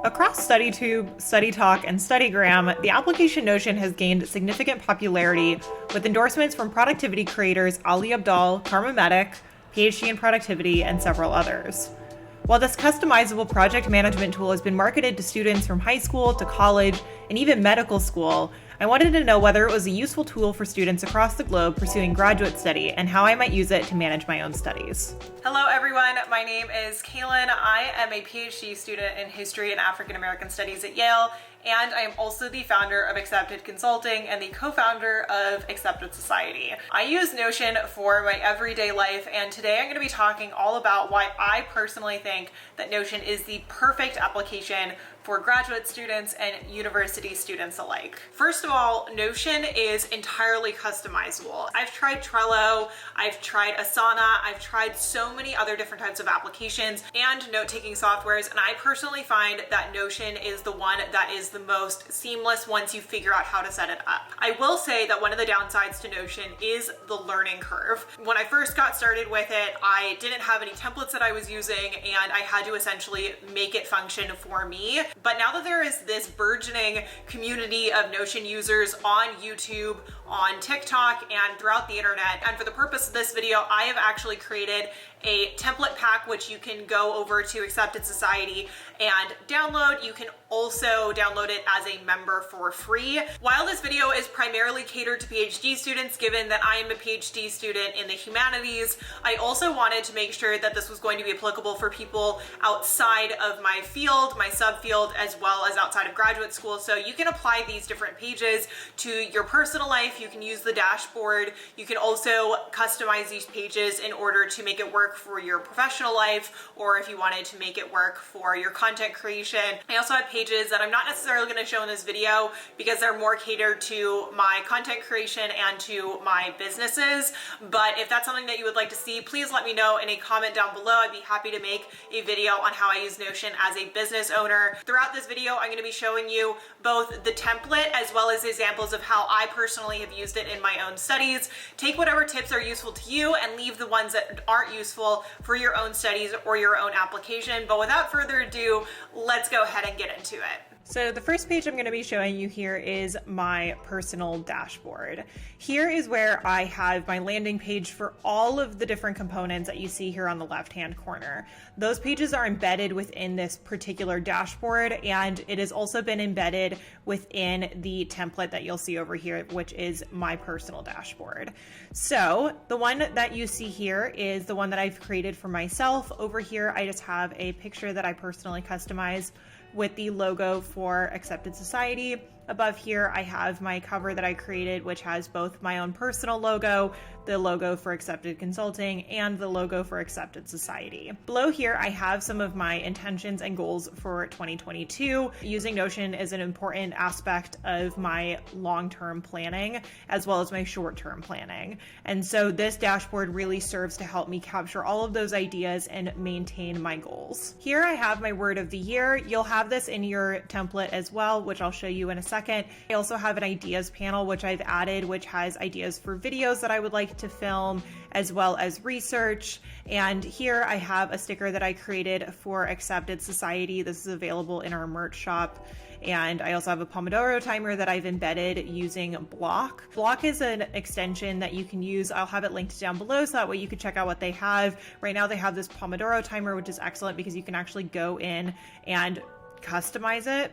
Across StudyTube, StudyTalk, and StudyGram, the application Notion has gained significant popularity with endorsements from productivity creators Ali Abdaal, Karma Medic, PhD in Productivity, and several others. While this customizable project management tool has been marketed to students from high school to college and even medical school, I wanted to know whether it was a useful tool for students across the globe pursuing graduate study and how I might use it to manage my own studies. Hello everyone, my name is Kaylin. I am a PhD student in History and African American Studies at Yale, and I am also the founder of Accepted Consulting and the co-founder of Accepted Society. I use Notion for my everyday life, and today I'm going to be talking all about why I personally think that Notion is the perfect application for graduate students and university students alike. First of all, Notion is entirely customizable. I've tried Trello, I've tried Asana, I've tried so many other different types of applications and note-taking softwares, and I personally find that Notion is the one that is the most seamless once you figure out how to set it up. I will say that one of the downsides to Notion is the learning curve. When I first got started with it, I didn't have any templates that I was using, and I had to essentially make it function for me. But now that there is this burgeoning community of Notion users on YouTube, on TikTok, and throughout the internet, and for the purpose of this video, I have actually created a template pack which you can go over to Accepted Society and download. You can also download it as a member for free. While this video is primarily catered to PhD students, given that I am a PhD student in the humanities, I also wanted to make sure that this was going to be applicable for people outside of my field, my subfield, as well as outside of graduate school. So you can apply these different pages to your personal life. You can use the dashboard. You can also customize these pages in order to make it work for your professional life, or if you wanted to make it work for your content creation. I also have pages that I'm not necessarily going to show in this video because they're more catered to my content creation and to my businesses. But if that's something that you would like to see, please let me know in a comment down below. I'd be happy to make a video on how I use Notion as a business owner. Throughout this video, I'm going to be showing you both the template as well as examples of how I personally have used it in my own studies. Take whatever tips are useful to you and leave the ones that aren't useful for your own studies or your own application. But without further ado, let's go ahead and get into it. So the first page I'm going to be showing you here is my personal dashboard. Here is where I have my landing page for all of the different components that you see here on the left-hand corner. Those pages are embedded within this particular dashboard, and it has also been embedded within the template that you'll see over here, which is my personal dashboard. So the one that you see here is the one that I've created for myself. Over here, I just have a picture that I personally customize with the logo for Accepted Society. Above here, I have my cover that I created, which has both my own personal logo, the logo for Accepted Consulting, and the logo for Accepted Society. Below here, I have some of my intentions and goals for 2022. Using Notion is an important aspect of my long-term planning, as well as my short-term planning. And so this dashboard really serves to help me capture all of those ideas and maintain my goals. Here I have my word of the year. You'll have this in your template as well, which I'll show you in a second. I also have an ideas panel, which I've added, which has ideas for videos that I would like to film, as well as research. And here I have a sticker that I created for Accepted Society. This is available in our merch shop. And I also have a Pomodoro timer that I've embedded using Block. Block is an extension that you can use. I'll have it linked down below so that way you can check out what they have. Right now they have this Pomodoro timer, which is excellent because you can actually go in and customize it,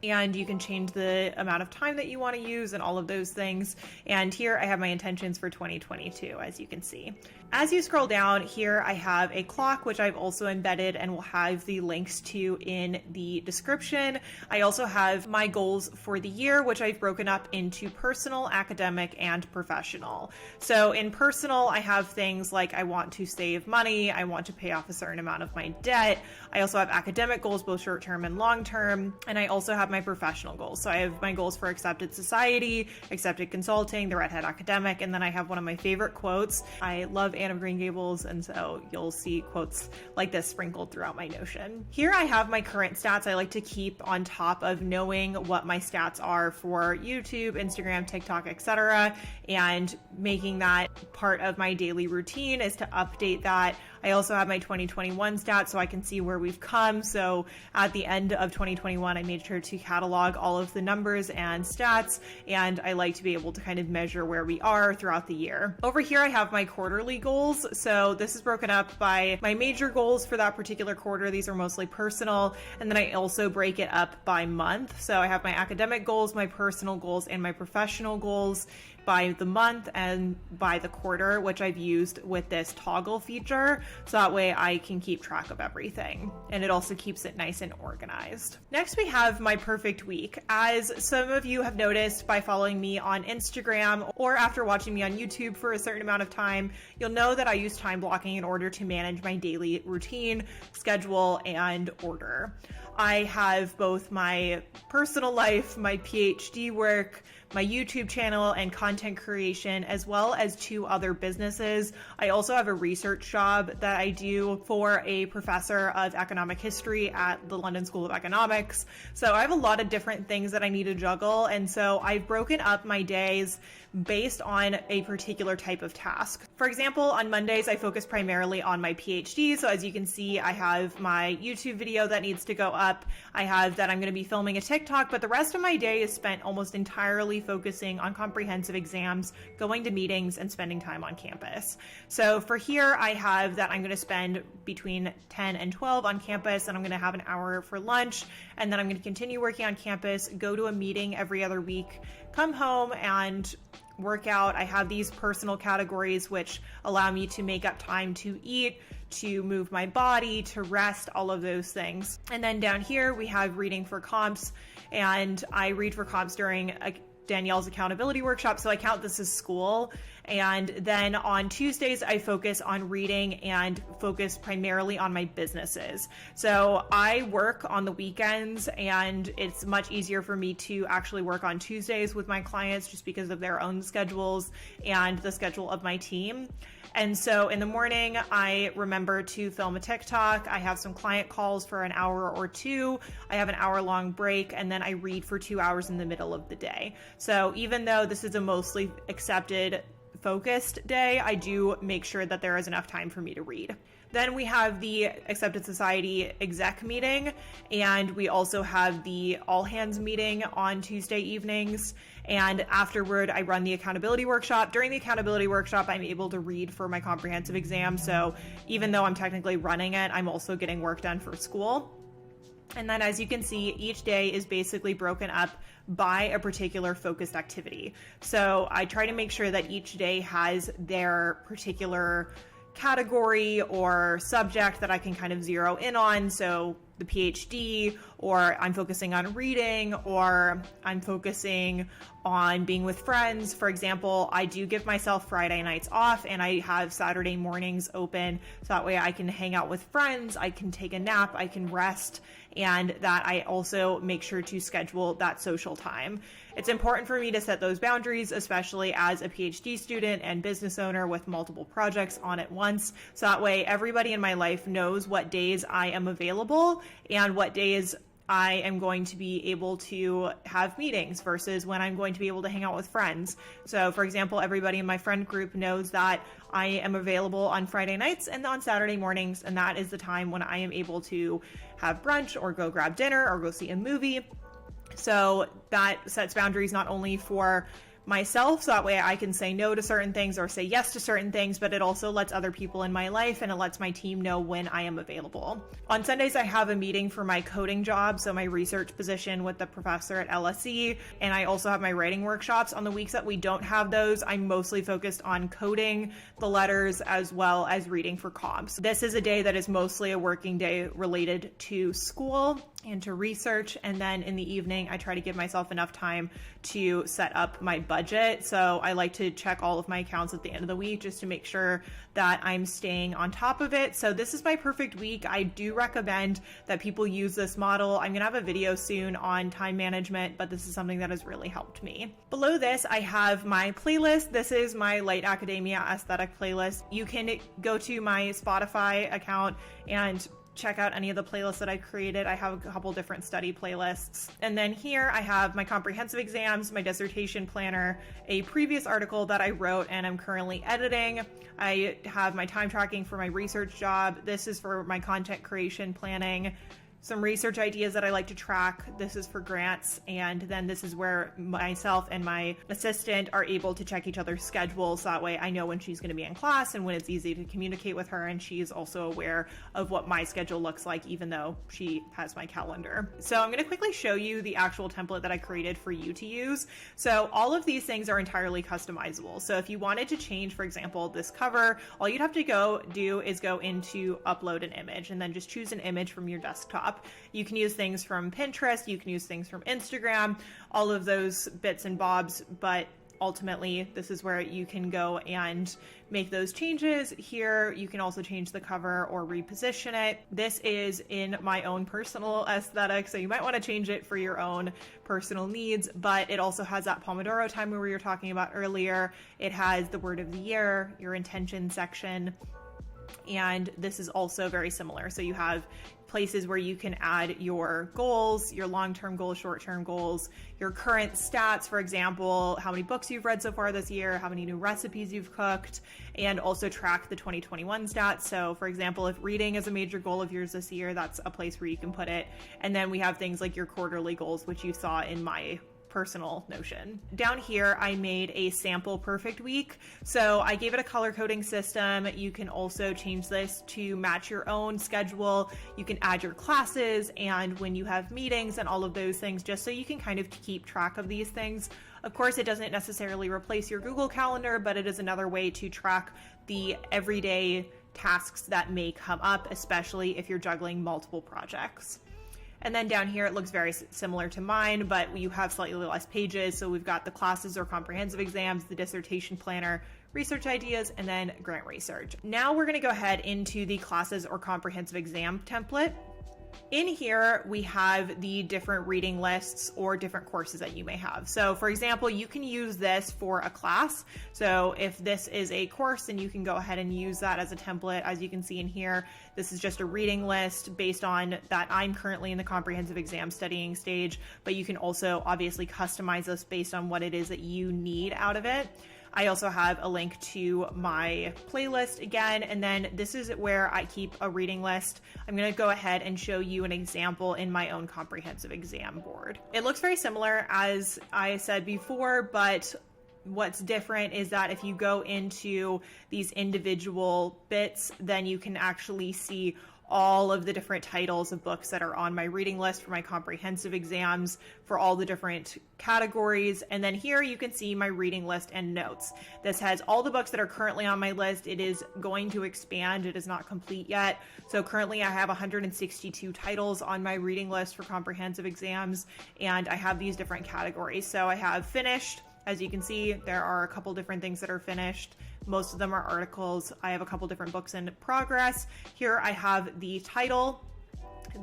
and you can change the amount of time that you want to use and all of those things. And here I have my intentions for 2022, as you can see. As you scroll down here, I have a clock, which I've also embedded and will have the links to in the description. I also have my goals for the year, which I've broken up into personal, academic, and professional. So in personal, I have things like I want to save money, I want to pay off a certain amount of my debt. I also have academic goals, both short-term and long-term, and I also have my professional goals. So I have my goals for Accepted Society, Accepted Consulting, the Redhead Academic, and then I have one of my favorite quotes. I love Anne of Green Gables, and so you'll see quotes like this sprinkled throughout my Notion. Here I have my current stats. I like to keep on top of knowing what my stats are for YouTube, Instagram, TikTok, etc., and making that part of my daily routine is to update that. I also have my 2021 stats so I can see where we've come. So at the end of 2021, I made sure to catalog all of the numbers and stats, and I like to be able to kind of measure where we are throughout the year. Over here, I have my quarterly goals. So this is broken up by my major goals for that particular quarter. These are mostly personal. And then I also break it up by month. So I have my academic goals, my personal goals, and my professional goals by the month and by the quarter, which I've used with this toggle feature. So that way I can keep track of everything. And it also keeps it nice and organized. Next, we have my perfect week. As some of you have noticed by following me on Instagram or after watching me on YouTube for a certain amount of time, you'll know that I use time blocking in order to manage my daily routine, schedule, and order. I have both my personal life, my PhD work, my YouTube channel and content creation, as well as 2 other businesses. I also have a research job that I do for a professor of economic history at the London School of Economics. So I have a lot of different things that I need to juggle. And so I've broken up my days based on a particular type of task. For example, on Mondays, I focus primarily on my PhD. So as you can see, I have my YouTube video that needs to go up. I have that I'm going to be filming a TikTok, but the rest of my day is spent almost entirely focusing on comprehensive exams, going to meetings, and spending time on campus. So for here, I have that I'm going to spend between 10 and 12 on campus, and I'm going to have an hour for lunch, and then I'm going to continue working on campus, go to a meeting every other week, come home and work out. I have these personal categories which allow me to make up time to eat, to move my body, to rest, all of those things. And then down here we have reading for comps, and I read for comps during Danielle's accountability workshop, so I count this as school. And then on Tuesdays, I focus on reading and focus primarily on my businesses. So I work on the weekends, and it's much easier for me to actually work on Tuesdays with my clients just because of their own schedules and the schedule of my team. And so in the morning, I remember to film a TikTok. I have some client calls for an hour or 2. I have an hour-long break, and then I read for 2 hours in the middle of the day. So even though this is a mostly accepted focused day, I do make sure that there is enough time for me to read. Then we have the Accepted Society exec meeting, and we also have the all hands meeting on Tuesday evenings. And afterward, I run the accountability workshop. During the accountability workshop, I'm able to read for my comprehensive exam. So even though I'm technically running it, I'm also getting work done for school. And then as you can see, each day is basically broken up by a particular focused activity. So I try to make sure that each day has their particular category or subject that I can kind of zero in on. So the PhD, or I'm focusing on reading, or I'm focusing on being with friends. For example, I do give myself Friday nights off, and I have Saturday mornings open, so that way I can hang out with friends, I can take a nap, I can rest, and that I also make sure to schedule that social time. It's important for me to set those boundaries, especially as a PhD student and business owner with multiple projects on at once, so that way everybody in my life knows what days I am available and what days I am going to be able to have meetings versus when I'm going to be able to hang out with friends. So for example, everybody in my friend group knows that I am available on Friday nights and on Saturday mornings, and that is the time when I am able to have brunch or go grab dinner or go see a movie. So that sets boundaries not only for myself, so that way I can say no to certain things or say yes to certain things, but it also lets other people in my life and it lets my team know when I am available. On Sundays, I have a meeting for my coding job, so my research position with the professor at LSE, and I also have my writing workshops. On the weeks that we don't have those, I'm mostly focused on coding the letters as well as reading for comps. This is a day that is mostly a working day related to school and to research, and then in the evening I try to give myself enough time to set up my budget. So I like to check all of my accounts at the end of the week just to make sure that I'm staying on top of it. So this is my perfect week. I do recommend that people use this model. I'm gonna have a video soon on time management, but this is something that has really helped me. Below this, I have my playlist. This is my Light Academia aesthetic playlist. You can go to my Spotify account and check out any of the playlists that I created. I have a couple different study playlists. And then here I have my comprehensive exams, my dissertation planner, a previous article that I wrote and I'm currently editing. I have my time tracking for my research job. This is for my content creation planning. Some research ideas that I like to track. This is for grants. And then this is where myself and my assistant are able to check each other's schedules. That way I know when she's going to be in class and when it's easy to communicate with her. And she's also aware of what my schedule looks like, even though she has my calendar. So I'm going to quickly show you the actual template that I created for you to use. So all of these things are entirely customizable. So if you wanted to change, for example, this cover, all you'd have to go do is go into upload an image and then just choose an image from your desktop. You can use things from Pinterest, you can use things from Instagram, all of those bits and bobs, but ultimately this is where you can go and make those changes. Here you can also change the cover or reposition it. This is in my own personal aesthetic, so you might want to change it for your own personal needs, but it also has that Pomodoro timer we were talking about earlier. It has the word of the year, your intention section, and this is also very similar. So you have places where you can add your goals, your long-term goals, short-term goals, your current stats, for example, how many books you've read so far this year, how many new recipes you've cooked, and also track the 2021 stats. So for example, if reading is a major goal of yours this year, that's a place where you can put it. And then we have things like your quarterly goals, which you saw in my personal Notion. Down here, I made a sample perfect week. So I gave it a color coding system. You can also change this to match your own schedule. You can add your classes and when you have meetings and all of those things, just so you can kind of keep track of these things. Of course, it doesn't necessarily replace your Google Calendar, but it is another way to track the everyday tasks that may come up, especially if you're juggling multiple projects. And then down here, it looks very similar to mine, but you have slightly less pages. So we've got the classes or comprehensive exams, the dissertation planner, research ideas, and then grant research. Now we're going to go ahead into the classes or comprehensive exam template. In here, we have the different reading lists or different courses that you may have. So for example, you can use this for a class. So if this is a course, then you can go ahead and use that as a template. As you can see in here, this is just a reading list based on that I'm currently in the comprehensive exam studying stage, but you can also obviously customize this based on what it is that you need out of it. I also have a link to my playlist again, and then this is where I keep a reading list. I'm going to go ahead and show you an example in my own comprehensive exam board. It looks very similar as I said before, but what's different is that if you go into these individual bits, then you can actually see all of the different titles of books that are on my reading list for my comprehensive exams for all the different categories. And then here you can see my reading list and notes. This has all the books that are currently on my list. It is going to expand. It is not complete yet. So currently I have 162 titles on my reading list for comprehensive exams, and I have these different categories. So I have finished. As you can see, there are a couple different things that are finished. Most of them are articles. I have a couple different books in progress. Here I have the title,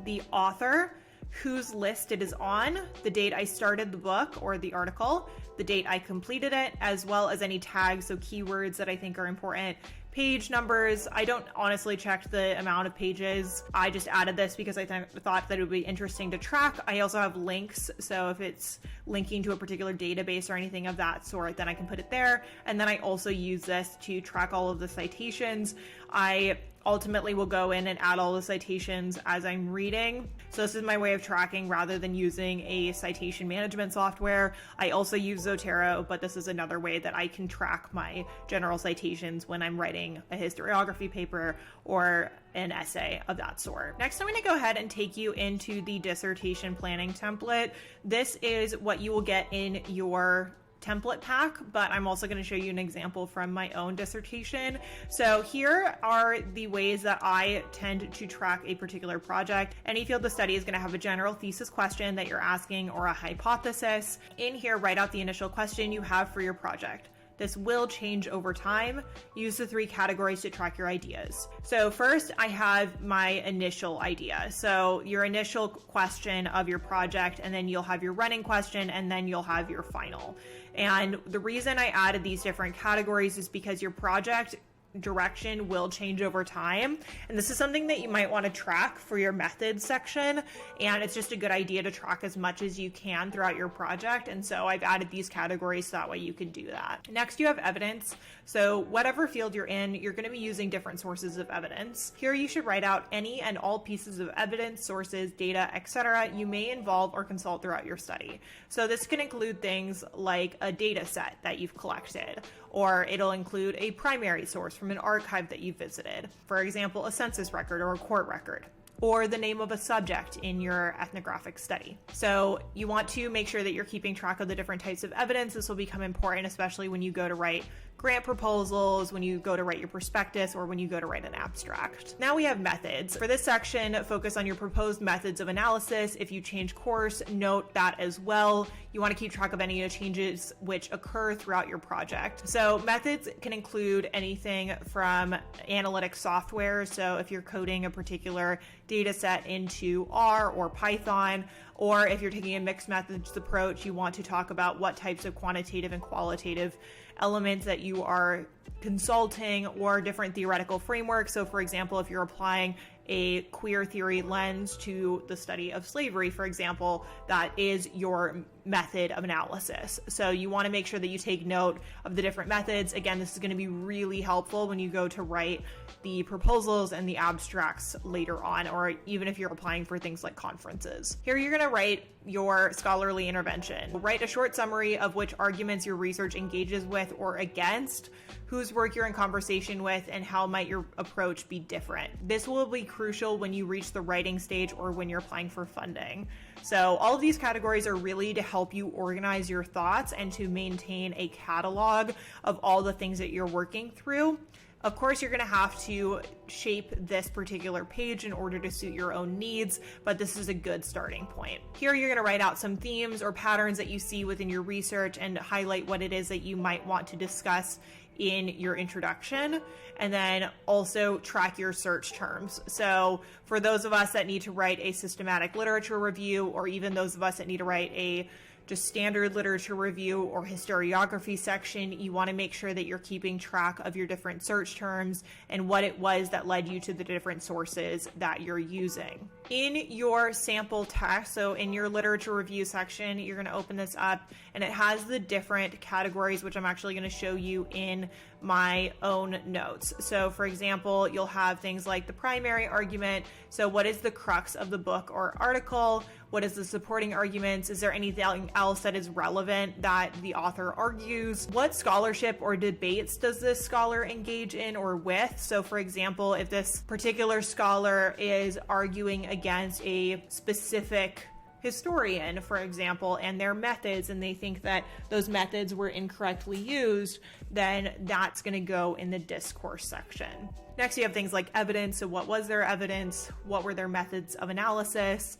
the author, whose list it is on, the date I started the book or the article, the date I completed it, as well as any tags, so keywords that I think are important, page numbers. I don't honestly check the amount of pages. I just added this because I thought that it would be interesting to track. I also have links, so if it's linking to a particular database or anything of that sort, then I can put it there. And then I also use this to track all of the citations. I ultimately will go in and add all the citations as I'm reading. So this is my way of tracking rather than using a citation management software. I also use Zotero, but this is another way that I can track my general citations when I'm writing a historiography paper or an essay of that sort. Next, I'm going to go ahead and take you into the dissertation planning template. This is what you will get in your template pack, but I'm also going to show you an example from my own dissertation. So here are the ways that I tend to track a particular project. Any field of study is going to have a general thesis question that you're asking or a hypothesis. In here, write out the initial question you have for your project. This will change over time. Use the 3 categories to track your ideas. So first, I have my initial idea. So your initial question of your project, and then you'll have your running question, and then you'll have your final. And the reason I added these different categories is because your project direction will change over time. And this is something that you might want to track for your methods section. And it's just a good idea to track as much as you can throughout your project. And so I've added these categories so that way you can do that. Next, you have evidence. So whatever field you're in, you're going to be using different sources of evidence. Here you should write out any and all pieces of evidence, sources, data, etc. you may involve or consult throughout your study. So this can include things like a data set that you've collected, or it'll include a primary source from an archive that you've visited. For example, a census record or a court record, or the name of a subject in your ethnographic study. So you want to make sure that you're keeping track of the different types of evidence. This will become important, especially when you go to write grant proposals, when you go to write your prospectus, or when you go to write an abstract. Now we have methods. For this section, focus on your proposed methods of analysis. If you change course, note that as well. You want to keep track of any changes which occur throughout your project. So methods can include anything from analytic software. So if you're coding a particular data set into R or Python, or if you're taking a mixed methods approach, you want to talk about what types of quantitative and qualitative elements that you are consulting, or different theoretical frameworks. So for example, if you're applying a queer theory lens to the study of slavery, for example, that is your method of analysis. So you want to make sure that you take note of the different methods. Again, this is going to be really helpful when you go to write the proposals and the abstracts later on, or even if you're applying for things like conferences. Here you're going to write your scholarly intervention. Write a short summary of which arguments your research engages with or against, whose work you're in conversation with, and how might your approach be different. This will be crucial when you reach the writing stage or when you're applying for funding. So all of these categories are really to help you organize your thoughts and to maintain a catalog of all the things that you're working through. Of course, you're going to have to shape this particular page in order to suit your own needs, but this is a good starting point. Here, you're going to write out some themes or patterns that you see within your research and highlight what it is that you might want to discuss in your introduction, and then also track your search terms. So for those of us that need to write a systematic literature review, or even those of us that need to write a just standard literature review or historiography section, you want to make sure that you're keeping track of your different search terms and what it was that led you to the different sources that you're using. In your sample text, so in your literature review section, you're going to open this up and it has the different categories, which I'm actually going to show you in my own notes. So for example, you'll have things like the primary argument. So what is the crux of the book or article? What is the supporting arguments? Is there anything else that is relevant that the author argues? What scholarship or debates does this scholar engage in or with? So for example, if this particular scholar is arguing against a specific historian, for example, and their methods, and they think that those methods were incorrectly used, then that's going to go in the discourse section. Next, you have things like evidence. So what was their evidence? What were their methods of analysis?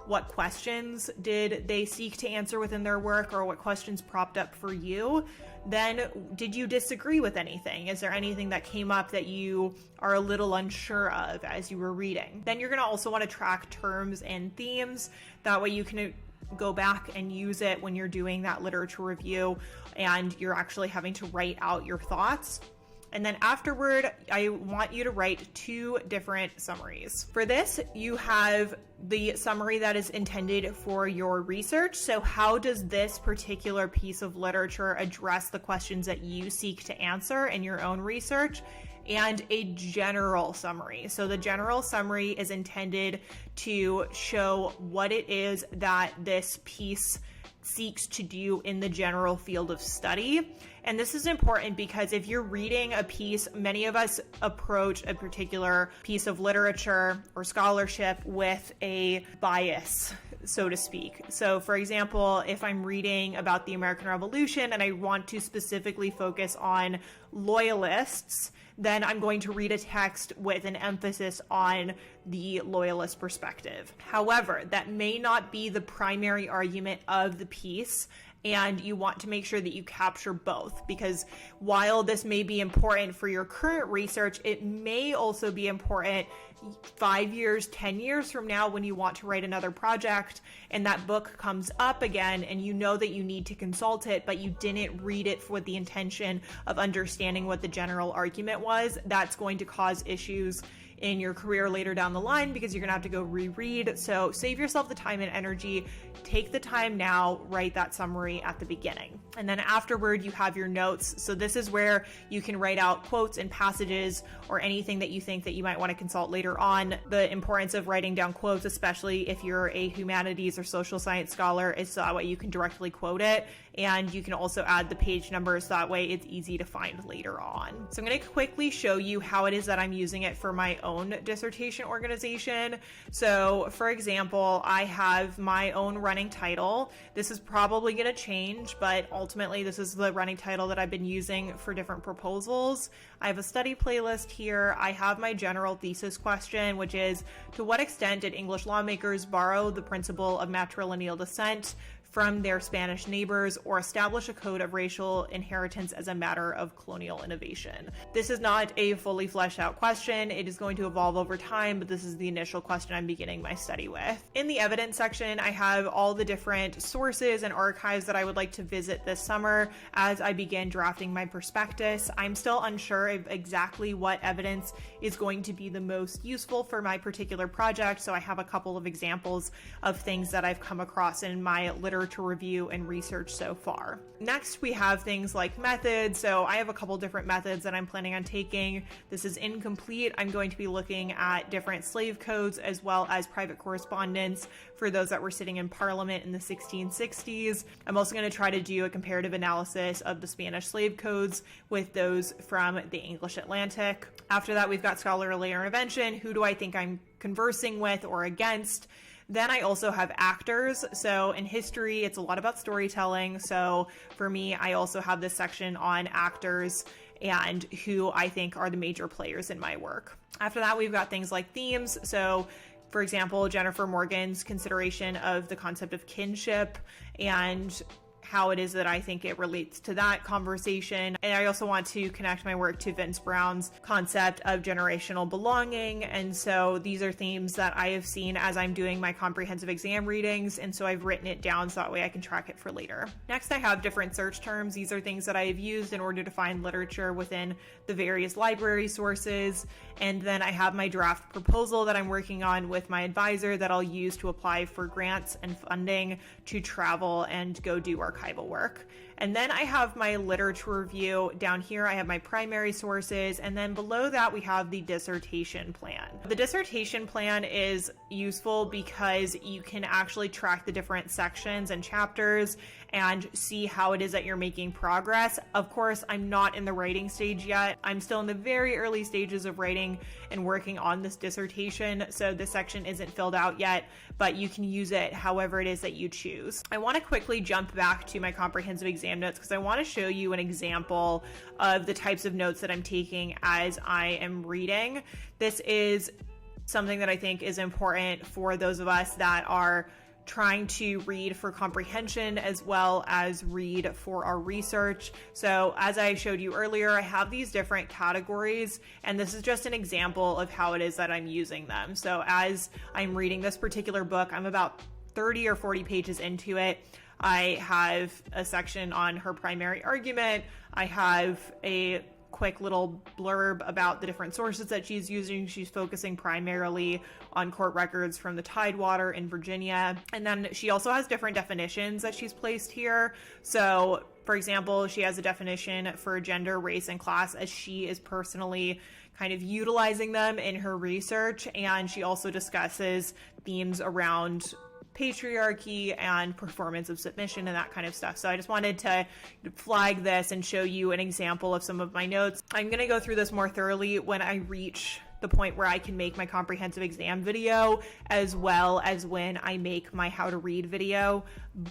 What questions did they seek to answer within their work, or what questions propped up for you? Then, did you disagree with anything? Is there anything that came up that you are a little unsure of as you were reading? Then you're going to also want to track terms and themes. That way you can go back and use it when you're doing that literature review and you're actually having to write out your thoughts. And then afterward, I want you to write 2 different summaries. For this, you have the summary that is intended for your research. So how does this particular piece of literature address the questions that you seek to answer in your own research? And a general summary. So the general summary is intended to show what it is that this piece seeks to do in the general field of study. And this is important because if you're reading a piece, many of us approach a particular piece of literature or scholarship with a bias, so to speak. So for example, if I'm reading about the American Revolution and I want to specifically focus on loyalists, then I'm going to read a text with an emphasis on the loyalist perspective. However, that may not be the primary argument of the piece, and you want to make sure that you capture both, because while this may be important for your current research, it may also be important 5 years, 10 years from now when you want to write another project and that book comes up again and you know that you need to consult it, but you didn't read it with the intention of understanding what the general argument was. That's going to cause issues in your career later down the line because you're gonna have to go reread. So save yourself the time and energy. Take the time now, write that summary at the beginning. And then afterward, you have your notes. So this is where you can write out quotes and passages or anything that you think that you might want to consult later on. The importance of writing down quotes, especially if you're a humanities or social science scholar, is so that way you can directly quote it. And you can also add the page numbers, so that way it's easy to find later on. So I'm going to quickly show you how it is that I'm using it for my own dissertation organization. So for example, I have my own running title. This is probably going to change, but ultimately this is the running title that I've been using for different proposals. I have a study playlist here. I have my general thesis question, which is, to what extent did English lawmakers borrow the principle of matrilineal descent from their Spanish neighbors or establish a code of racial inheritance as a matter of colonial innovation? This is not a fully fleshed out question. It is going to evolve over time, but this is the initial question I'm beginning my study with. In the evidence section, I have all the different sources and archives that I would like to visit this summer as I begin drafting my prospectus. I'm still unsure of exactly what evidence is going to be the most useful for my particular project, so I have a couple of examples of things that I've come across in my literature review and research so far. Next, we have things like methods. So I have a couple different methods that I'm planning on taking. This is incomplete. I'm going to be looking at different slave codes as well as private correspondence for those that were sitting in Parliament in the 1660s. I'm also going to try to do a comparative analysis of the Spanish slave codes with those from the English Atlantic. After that, we've got scholarly intervention. Who do I think I'm conversing with or against? Then I also have actors. So in history, it's a lot about storytelling. So for me, I also have this section on actors and who I think are the major players in my work. After that, we've got things like themes. So for example, Jennifer Morgan's consideration of the concept of kinship and how it is that I think it relates to that conversation. And I also want to connect my work to Vince Brown's concept of generational belonging. And so these are themes that I have seen as I'm doing my comprehensive exam readings. And so I've written it down so that way I can track it for later. Next, I have different search terms. These are things that I have used in order to find literature within the various library sources. And then I have my draft proposal that I'm working on with my advisor that I'll use to apply for grants and funding to travel and go do archival work. And then I have my literature review. Down here, I have my primary sources. And then below that, we have the dissertation plan. The dissertation plan is useful because you can actually track the different sections and chapters and see how it is that you're making progress. Of course, I'm not in the writing stage yet. I'm still in the very early stages of writing and working on this dissertation. So this section isn't filled out yet, but you can use it however it is that you choose. I want to quickly jump back to my comprehensive exam notes because I want to show you an example of the types of notes that I'm taking as I am reading. This is something that I think is important for those of us that are trying to read for comprehension as well as read for our research. So as I showed you earlier, I have these different categories, and this is just an example of how it is that I'm using them. So as I'm reading this particular book, I'm about 30 or 40 pages into it. I have a section on her primary argument. I have a quick little blurb about the different sources that she's using. She's focusing primarily on court records from the Tidewater in Virginia. And then she also has different definitions that she's placed here. So for example, she has a definition for gender, race, and class as she is personally kind of utilizing them in her research. And she also discusses themes around patriarchy and performance of submission and that kind of stuff. So I just wanted to flag this and show you an example of some of my notes. I'm going to go through this more thoroughly when I reach the point where I can make my comprehensive exam video as well as when I make my how to read video,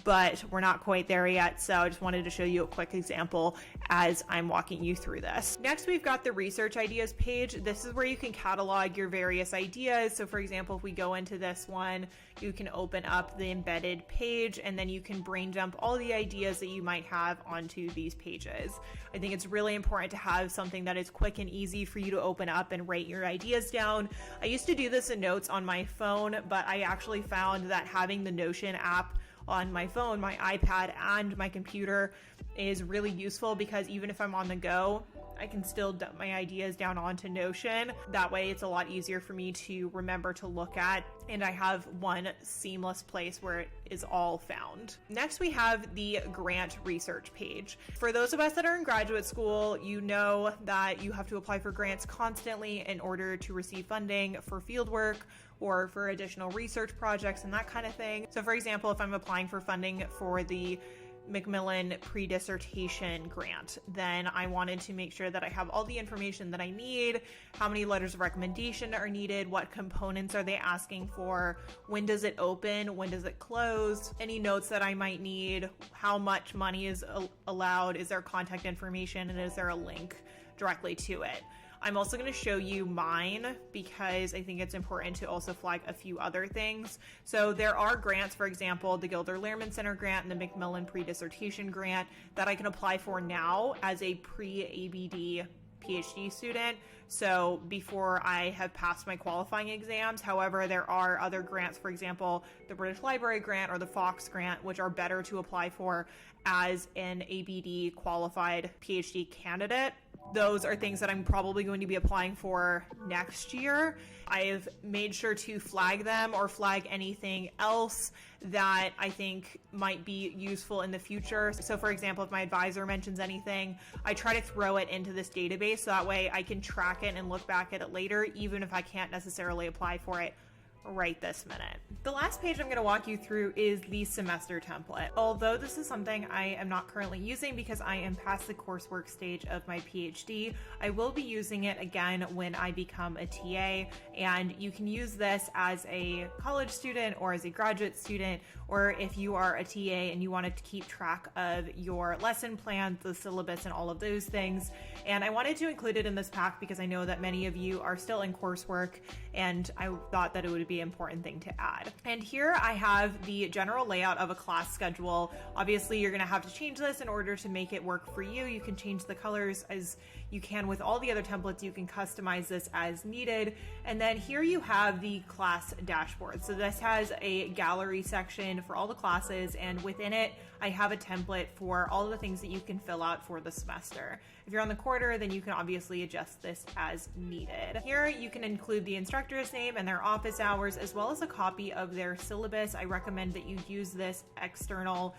but we're not quite there yet. So I just wanted to show you a quick example as I'm walking you through this. Next, we've got the research ideas page. This is where you can catalog your various ideas. So for example, if we go into this one, you can open up the embedded page and then you can brain dump all the ideas that you might have onto these pages. I think it's really important to have something that is quick and easy for you to open up and write your ideas down. I used to do this in notes on my phone, but I actually found that having the Notion app on my phone, my iPad, and my computer is really useful because even if I'm on the go, I can still dump my ideas down onto Notion. That way it's a lot easier for me to remember to look at, and I have one seamless place where it is all found. Next, we have the grant research page. For those of us that are in graduate school, you know that you have to apply for grants constantly in order to receive funding for fieldwork or for additional research projects and that kind of thing. So for example, if I'm applying for funding for the Macmillan pre-dissertation grant, then I wanted to make sure that I have all the information that I need, how many letters of recommendation are needed, what components are they asking for, when does it open, when does it close, any notes that I might need, how much money is allowed, is there contact information, and is there a link directly to it. I'm also going to show you mine because I think it's important to also flag a few other things. So there are grants, for example, the Gilder Lehrman Center grant and the Macmillan pre-dissertation grant that I can apply for now as a pre-ABD PhD student, so before I have passed my qualifying exams. However, there are other grants, for example, the British Library grant or the Fox grant, which are better to apply for as an ABD qualified PhD candidate. Those are things that I'm probably going to be applying for next year. I've made sure to flag them or flag anything else that I think might be useful in the future. So for example, if my advisor mentions anything, I try to throw it into this database so that way I can track it and look back at it later, even if I can't necessarily apply for it right this minute. The last page I'm going to walk you through is the semester template. Although this is something I am not currently using because I am past the coursework stage of my PhD, I will be using it again when I become a TA, and you can use this as a college student or as a graduate student, or if you are a TA and you wanted to keep track of your lesson plans, the syllabus, and all of those things. And I wanted to include it in this pack because I know that many of you are still in coursework, and I thought that it would be an important thing to add. And here I have the general layout of a class schedule. Obviously, you're going to have to change this in order to make it work for you. You can change the colors as you can with all the other templates. You can customize this as needed. And then here you have the class dashboard. So this has a gallery section for all the classes, and within it, I have a template for all of the things that you can fill out for the semester. If you're on the quarter, then you can obviously adjust this as needed. Here you can include the instructor's name and their office hours, as well as a copy of their syllabus. I recommend that you use this external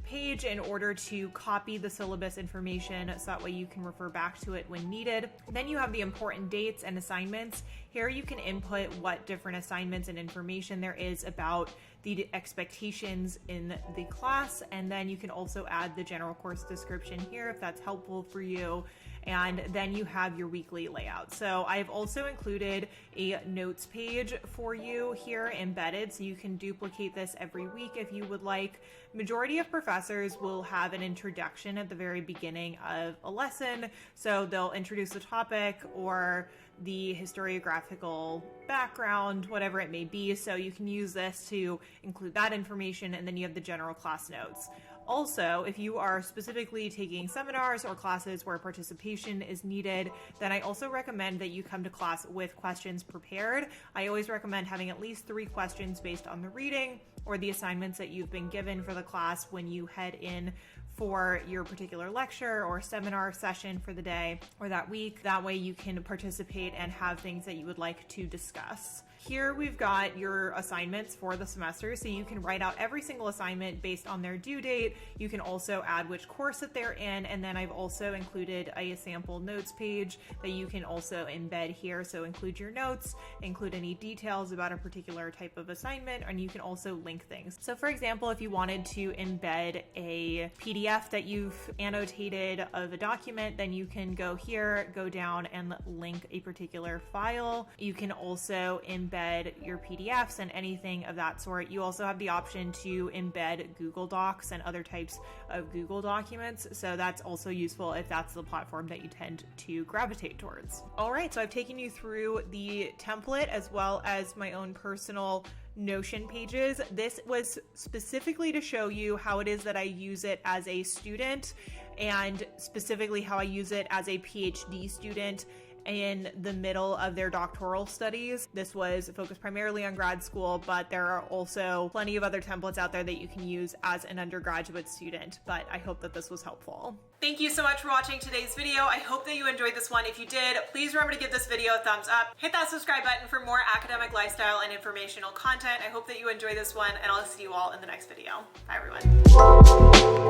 page in order to copy the syllabus information so that way you can refer back to it when needed. Then you have the important dates and assignments. Here you can input what different assignments and information there is about the expectations in the class, and then you can also add the general course description here if that's helpful for you. And then you have your weekly layout. So I've also included a notes page for you here embedded, so you can duplicate this every week if you would like. Majority of professors will have an introduction at the very beginning of a lesson, so they'll introduce the topic or the historiographical background, whatever it may be. So you can use this to include that information, and then you have the general class notes. Also, if you are specifically taking seminars or classes where participation is needed, then I also recommend that you come to class with questions prepared. I always recommend having at least 3 questions based on the reading or the assignments that you've been given for the class when you head in for your particular lecture or seminar session for the day or that week. That way you can participate and have things that you would like to discuss. Here we've got your assignments for the semester, so you can write out every single assignment based on their due date. You can also add which course that they're in, and then I've also included a sample notes page that you can also embed here. So include your notes, include any details about a particular type of assignment, and you can also link things. So for example, if you wanted to embed a PDF that you've annotated of a document, then you can go here, go down and link a particular file. You can also embed your PDFs and anything of that sort. You also have the option to embed Google Docs and other types of Google documents. So that's also useful if that's the platform that you tend to gravitate towards. All right, so I've taken you through the template as well as my own personal Notion pages. This was specifically to show you how it is that I use it as a student, and specifically how I use it as a PhD student in the middle of their doctoral studies. This was focused primarily on grad school, but there are also plenty of other templates out there that you can use as an undergraduate student, but I hope that this was helpful. Thank you so much for watching today's video. I hope that you enjoyed this one. If you did, please remember to give this video a thumbs up. Hit that subscribe button for more academic lifestyle and informational content. I hope that you enjoy this one, and I'll see you all in the next video. Bye, everyone.